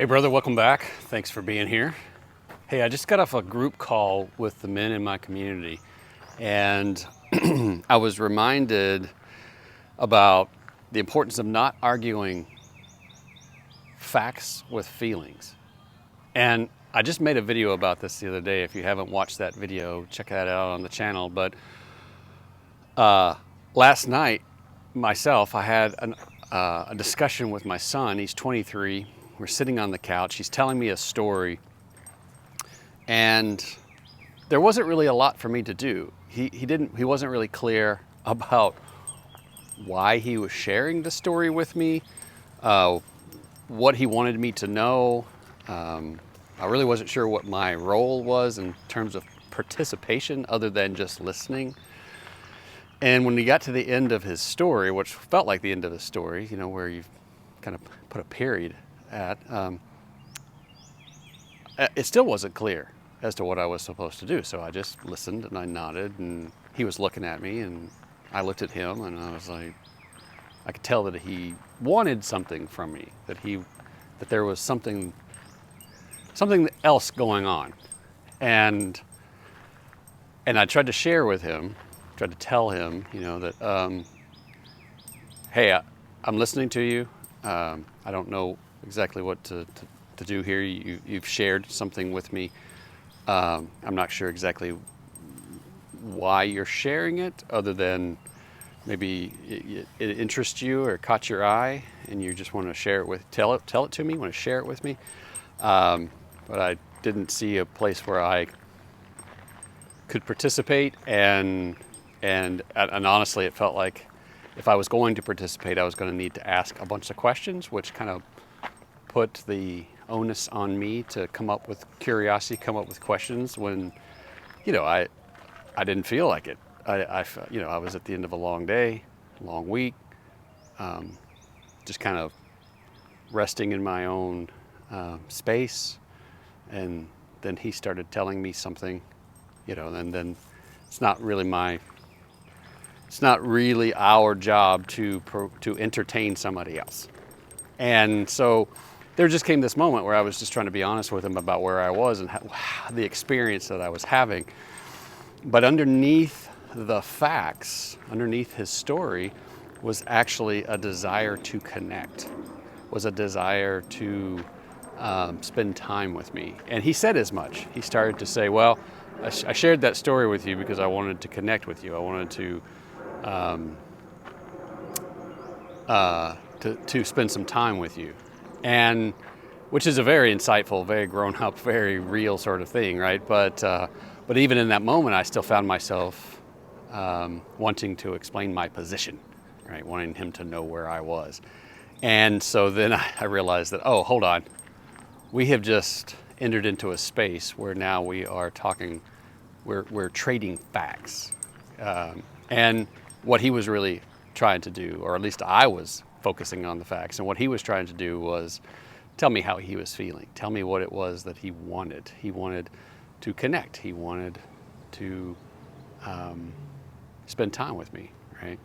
Hey brother, welcome back. Thanks for being here. Hey, I just got off a group call with the men in my community, and I was reminded about the importance of not arguing facts with feelings. And I just made a video about this the other day. If you haven't watched that video, check that out on the channel. But last night, I had a discussion with my son. He's 23. We're sitting on the couch. He's telling me a story, and there wasn't really a lot for me to do. He wasn't really clear about why he was sharing the story with me, what he wanted me to know. I really wasn't sure what my role was in terms of participation other than just listening. And when he got to the end of his story, which felt like the end of his story, you know, where you've kind of put a period at, it still wasn't clear as to what I was supposed to do. So I just listened and I nodded, and he was looking at me and I looked at him, and I was like, I could tell that he wanted something from me, that there was something else going on. And I tried to share with him, tried to tell him, you know, that, hey, I'm listening to you. I don't know exactly what to do here. You've shared something with me. I'm not sure exactly why you're sharing it, other than maybe it interests you or caught your eye and you just want to share it tell it to me, want to share it with me. But I didn't see a place where I could participate, and honestly, it felt like if I was going to participate, I was going to need to ask a bunch of questions, which kind of put the onus on me to come up with curiosity, come up with questions when, you know, I didn't feel like it. You know, I was at the end of a long day, long week, just kind of resting in my own space. And then he started telling me something, you know, and then it's not really our job to entertain somebody else. And so there just came this moment where I was just trying to be honest with him about where I was and the experience that I was having. But underneath the facts, underneath his story, was actually a desire to connect, was a desire to spend time with me. And he said as much. He started to say, well, I shared that story with you because I wanted to connect with you. I wanted to spend some time with you. And which is a very insightful, very grown up, very real sort of thing, right? But even in that moment, I still found myself wanting to explain my position, right? Wanting him to know where I was. And so then I realized that, oh, hold on. We have just entered into a space where now we are talking, we're trading facts. And what he was really trying to do, or at least I was focusing on the facts, and what he was trying to do was tell me how he was feeling, tell me what it was that he wanted. He wanted to connect. He wanted to spend time with me, right?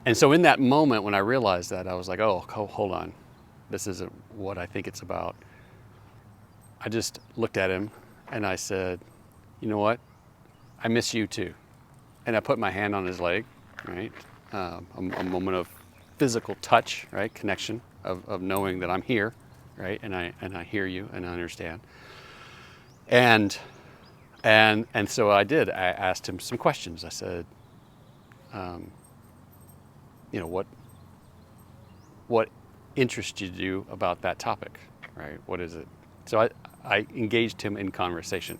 And so in that moment when I realized that, I was like, oh, hold on. This isn't what I think it's about. I just looked at him and I said, you know what? I miss you too. And I put my hand on his leg, right? A moment of physical touch, right? Connection of knowing that I'm here, right? And I hear you and I understand. And so I did. I asked him some questions. I said, you know, what interests you about that topic, right? What is it? So I engaged him in conversation,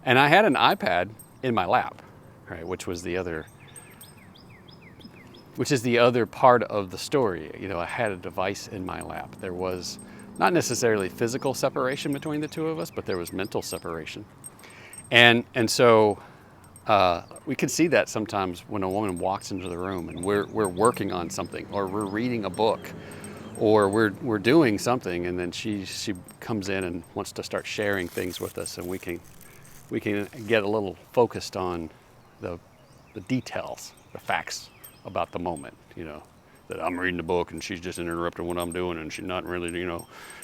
and I had an iPad in my lap, right? Which is the other part of the story. You know, I had a device in my lap. There was not necessarily physical separation between the two of us, but there was mental separation. And so we can see that sometimes when a woman walks into the room and we're working on something, or we're reading a book, or we're doing something, and then she comes in and wants to start sharing things with us, and we can get a little focused on the details, the facts about the moment, you know, that I'm reading the book and she's just interrupting what I'm doing and she's not really,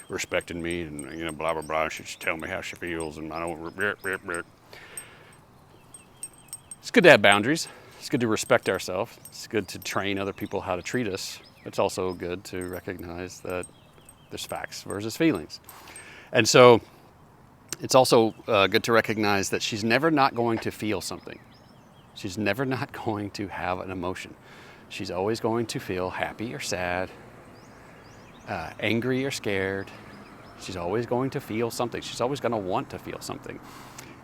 respecting me and, blah, blah, blah. She just tell me how she feels and I don't. It's good to have boundaries. It's good to respect ourselves. It's good to train other people how to treat us. It's also good to recognize that there's facts versus feelings. And so it's also good to recognize that she's never not going to feel something. She's never not going to have an emotion. She's always going to feel happy or sad, angry or scared. She's always going to feel something. She's always going to want to feel something.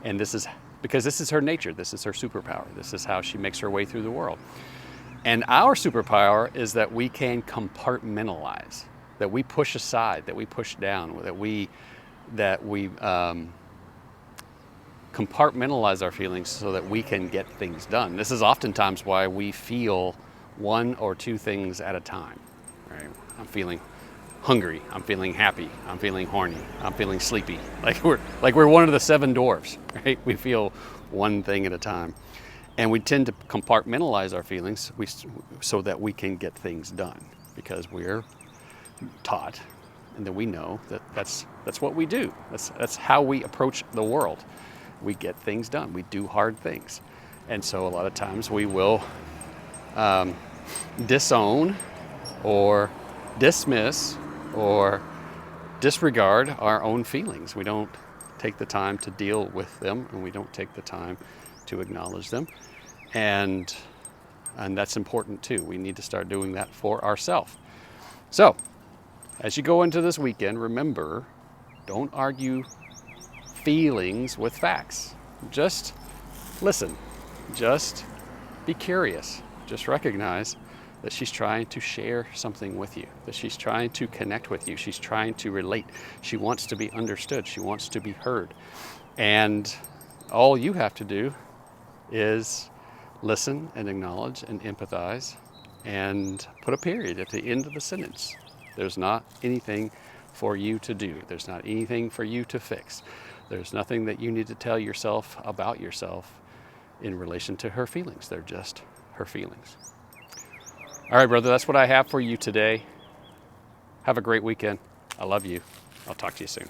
And this is because this is her nature. This is her superpower. This is how she makes her way through the world. And our superpower is that we can compartmentalize, that we push aside, that we push down, that we compartmentalize our feelings so that we can get things done. This is oftentimes why we feel one or two things at a time. Right? I'm feeling hungry. I'm feeling happy. I'm feeling horny. I'm feeling sleepy. Like we're one of the 7 dwarfs. Right? We feel one thing at a time, and we tend to compartmentalize our feelings so that we can get things done because we're taught and that we know that that's what we do. That's how we approach the world. We get things done. We do hard things. And so a lot of times we will disown or dismiss or disregard our own feelings. We don't take the time to deal with them, and we don't take the time to acknowledge them. And that's important too. We need to start doing that for ourselves. So, as you go into this weekend, remember, don't argue feelings with facts. Just listen. Just be curious. Just recognize that she's trying to share something with you, that she's trying to connect with you. She's trying to relate. She wants to be understood. She wants to be heard. And all you have to do is listen and acknowledge and empathize and put a period at the end of the sentence. There's not anything for you to do. There's not anything for you to fix. There's nothing that you need to tell yourself about yourself in relation to her feelings. They're just her feelings. All right, brother, that's what I have for you today. Have a great weekend. I love you. I'll talk to you soon.